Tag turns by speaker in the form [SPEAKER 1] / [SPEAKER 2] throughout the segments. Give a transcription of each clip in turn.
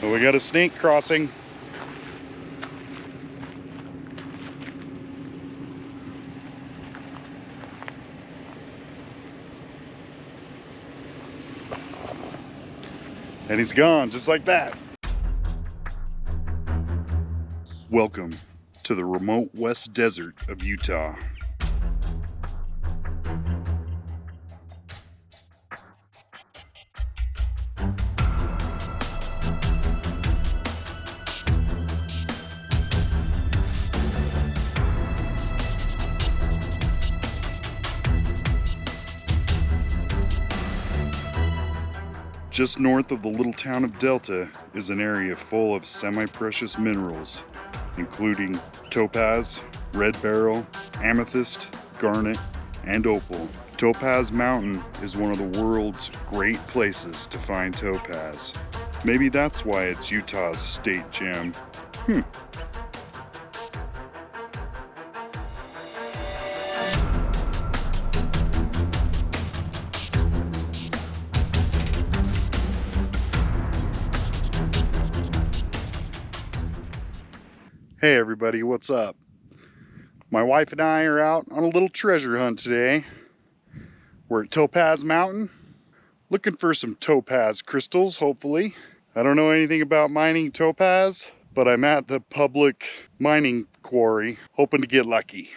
[SPEAKER 1] So we got a snake crossing. And he's gone just like that. Welcome to the remote west desert of Utah. Just north of the little town of Delta is an area full of semi-precious minerals, including topaz, red beryl, amethyst, garnet, and opal. Topaz Mountain is one of the world's great places to find topaz. Maybe that's why it's Utah's state gem. Hey everybody, what's up? My wife and I are out on a little treasure hunt today. We're at Topaz Mountain, looking for some topaz crystals, hopefully. I don't know anything about mining topaz, but I'm at the public mining quarry, hoping to get lucky.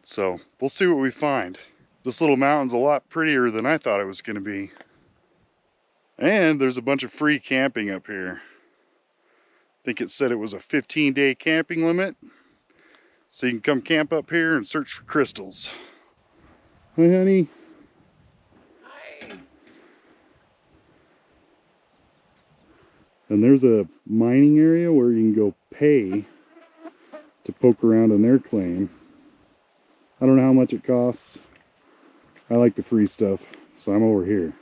[SPEAKER 1] So we'll see what we find. This little mountain's a lot prettier than I thought it was gonna be. And there's a bunch of free camping up here. I think it said it was a 15-day camping limit. So you can come camp up here and search for crystals. Hi, honey.
[SPEAKER 2] Hi.
[SPEAKER 1] And there's a mining area where you can go pay to poke around on their claim. I don't know how much it costs. I like the free stuff, so I'm over here.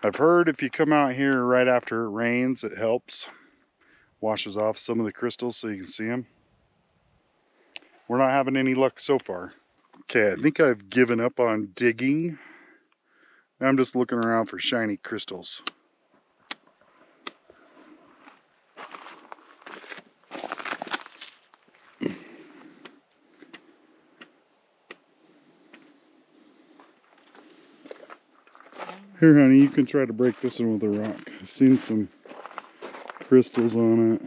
[SPEAKER 1] I've heard if you come out here right after it rains, it helps. Washes off some of the crystals so you can see them. We're not having any luck so far. Okay, I think I've given up on digging. Now I'm just looking around for shiny crystals. Here, honey, you can try to break this one with a rock. I've seen some crystals on it.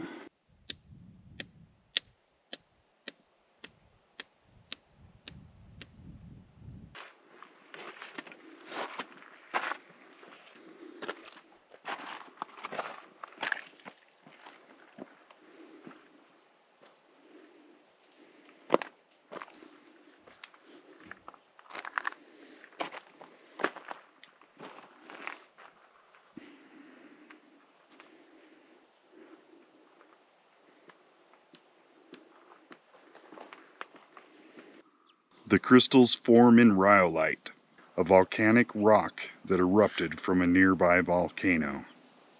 [SPEAKER 1] The crystals form in rhyolite, a volcanic rock that erupted from a nearby volcano.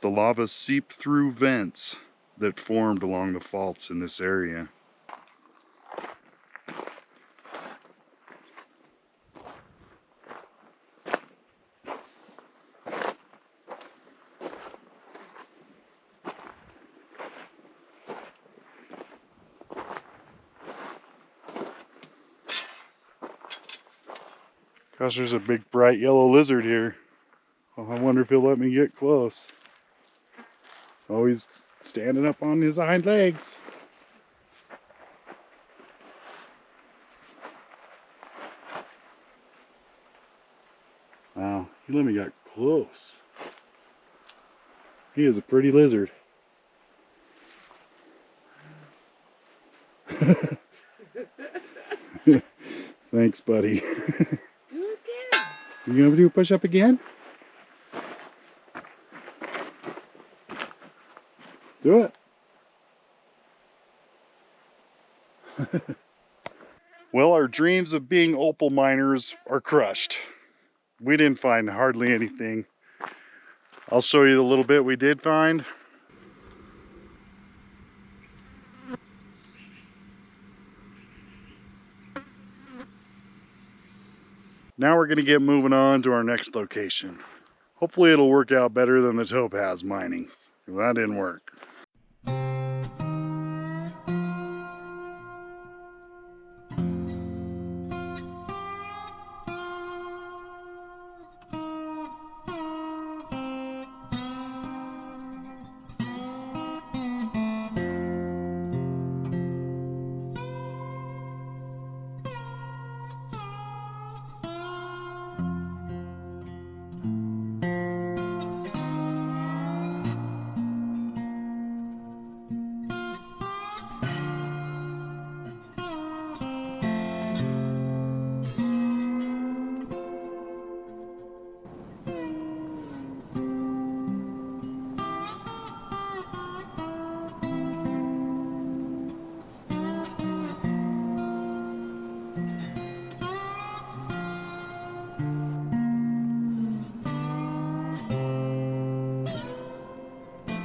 [SPEAKER 1] The lava seeped through vents that formed along the faults in this area. Gosh, there's a big bright yellow lizard here. Oh, I wonder if he'll let me get close. Oh, he's standing up on his hind legs. Wow, he let me get close. He is a pretty lizard. Thanks, buddy. You gonna do a push-up again? Do it. Well, our dreams of being opal miners are crushed. We didn't find hardly anything. I'll show you the little bit we did find. Now we're gonna get moving on to our next location. Hopefully it'll work out better than the topaz mining. That didn't work.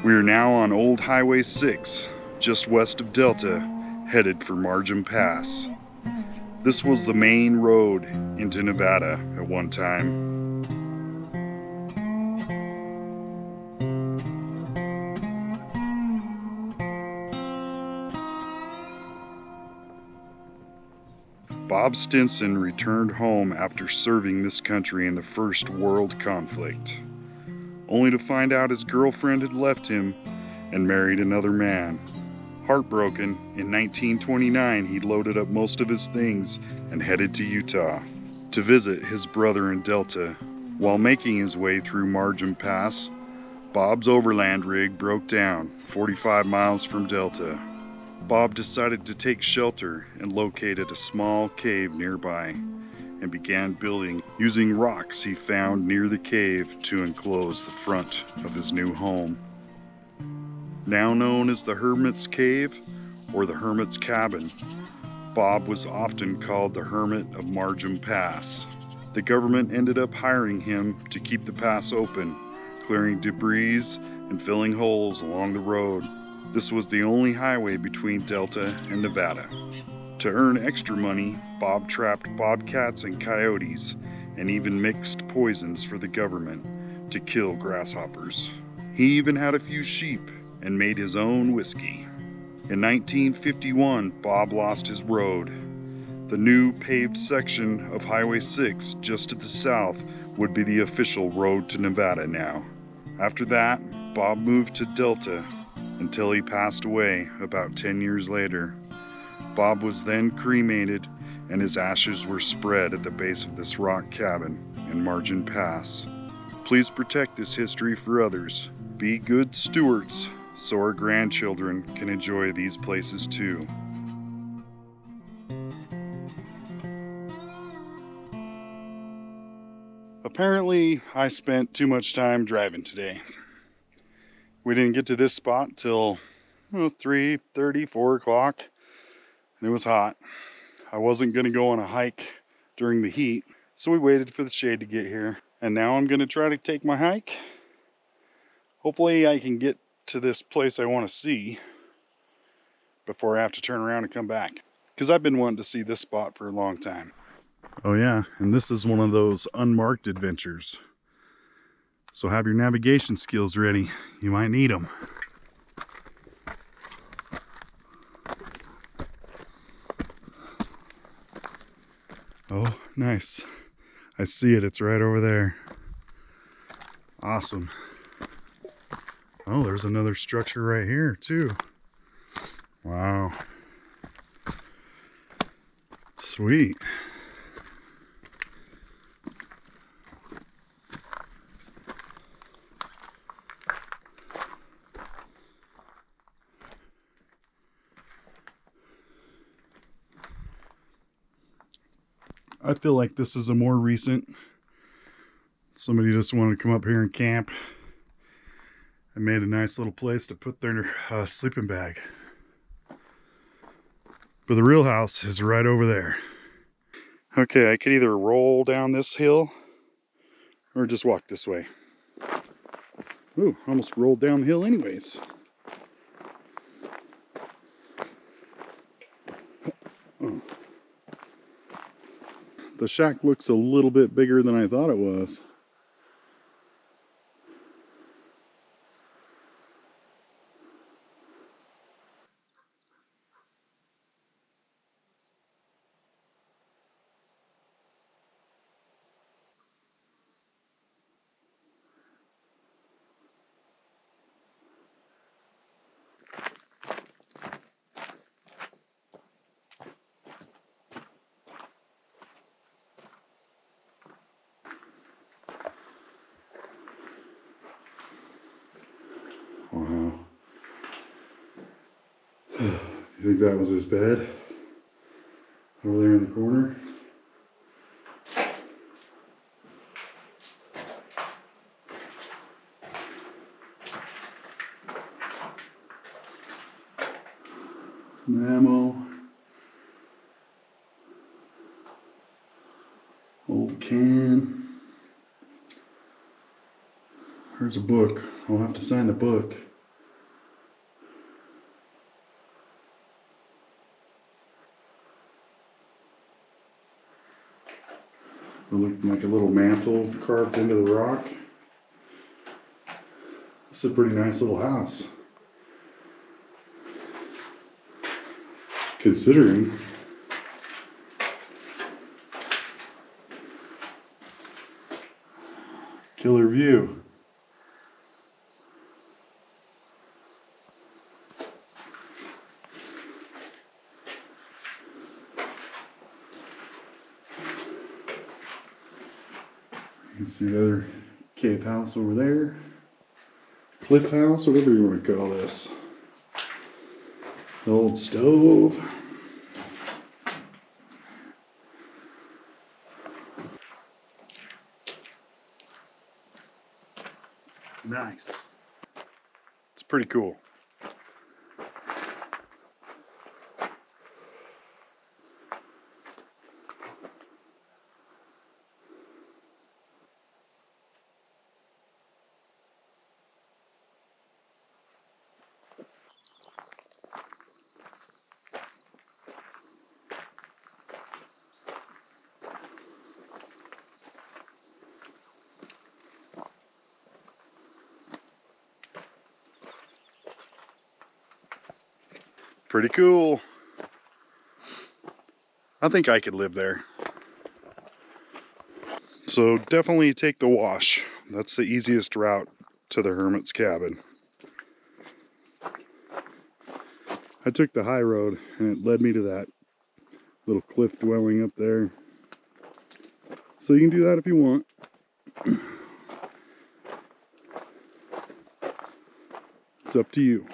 [SPEAKER 1] We are now on Old Highway 6, just west of Delta, headed for Marjum Pass. This was the main road into Nevada at one time. Bob Stinson returned home after serving this country in the First World Conflict, only to find out his girlfriend had left him and married another man. Heartbroken, in 1929 he loaded up most of his things and headed to Utah to visit his brother in Delta. While making his way through Marjum Pass, Bob's overland rig broke down 45 miles from Delta. Bob decided to take shelter and located a small cave nearby and began building using rocks he found near the cave to enclose the front of his new home. Now known as the Hermit's Cave or the Hermits Cabin, Bob was often called the Hermit of Marjum Pass. The government ended up hiring him to keep the pass open, clearing debris and filling holes along the road. This was the only highway between Delta and Nevada. To earn extra money, Bob trapped bobcats and coyotes and even mixed poisons for the government to kill grasshoppers. He even had a few sheep and made his own whiskey. In 1951, Bob lost his road. The new paved section of Highway 6 just to the south would be the official road to Nevada now. After that, Bob moved to Delta until he passed away about 10 years later. Bob was then cremated and his ashes were spread at the base of this rock cabin in Marjum Pass. Please protect this history for others. Be good stewards so our grandchildren can enjoy these places too. Apparently, I spent too much time driving today. We didn't get to this spot till 3:30, 4 o'clock, and it was hot. I wasn't going to go on a hike during the heat, so we waited for the shade to get here. And now I'm going to try to take my hike. Hopefully I can get to this place I want to see before I have to turn around and come back, because I've been wanting to see this spot for a long time. Oh yeah, and this is one of those unmarked adventures. So have your navigation skills ready. You might need them. Oh, nice. I see it. It's right over there. Awesome. Oh, there's another structure right here too. Wow. Sweet. I feel like this is a more recent. Somebody just wanted to come up here and camp and made a nice little place to put their sleeping bag. But the real house is right over there. Okay, I could either roll down this hill or just walk this way. Ooh, almost rolled down the hill anyways. Oh. The shack looks a little bit bigger than I thought it was. Wow. You think that was his bed? Over there in the corner? Ammo. Old can. There's a book. I'll have to sign the book. It looked like a little mantle carved into the rock. This is a pretty nice little house. Considering. Killer view. You can see the other cave house over there. Cliff house, or whatever you want to call this. The old stove. Nice. It's pretty cool. Pretty cool. I think I could live there. So definitely take the wash. That's the easiest route to the Hermit's Cabin. I took the high road and it led me to that little cliff dwelling up there. So you can do that if you want. It's up to you.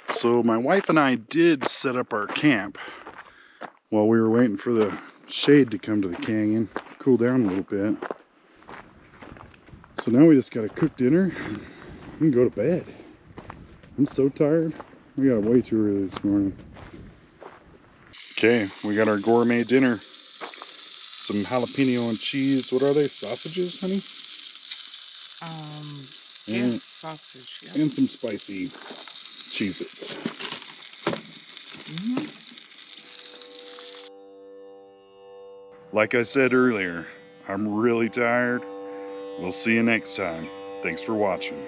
[SPEAKER 1] So my wife and I did set up our camp while we were waiting for the shade to come to the canyon, cool down a little bit. So now we just gotta cook dinner and go to bed. I'm so tired. We got up way too early this morning. Okay, we got our gourmet dinner. Some jalapeno and cheese. What are they? Sausages, honey?
[SPEAKER 2] Yeah, sausage. Yeah.
[SPEAKER 1] And some spicy Cheez-Its. Like I said earlier, I'm really tired. We'll see you next time. Thanks for watching.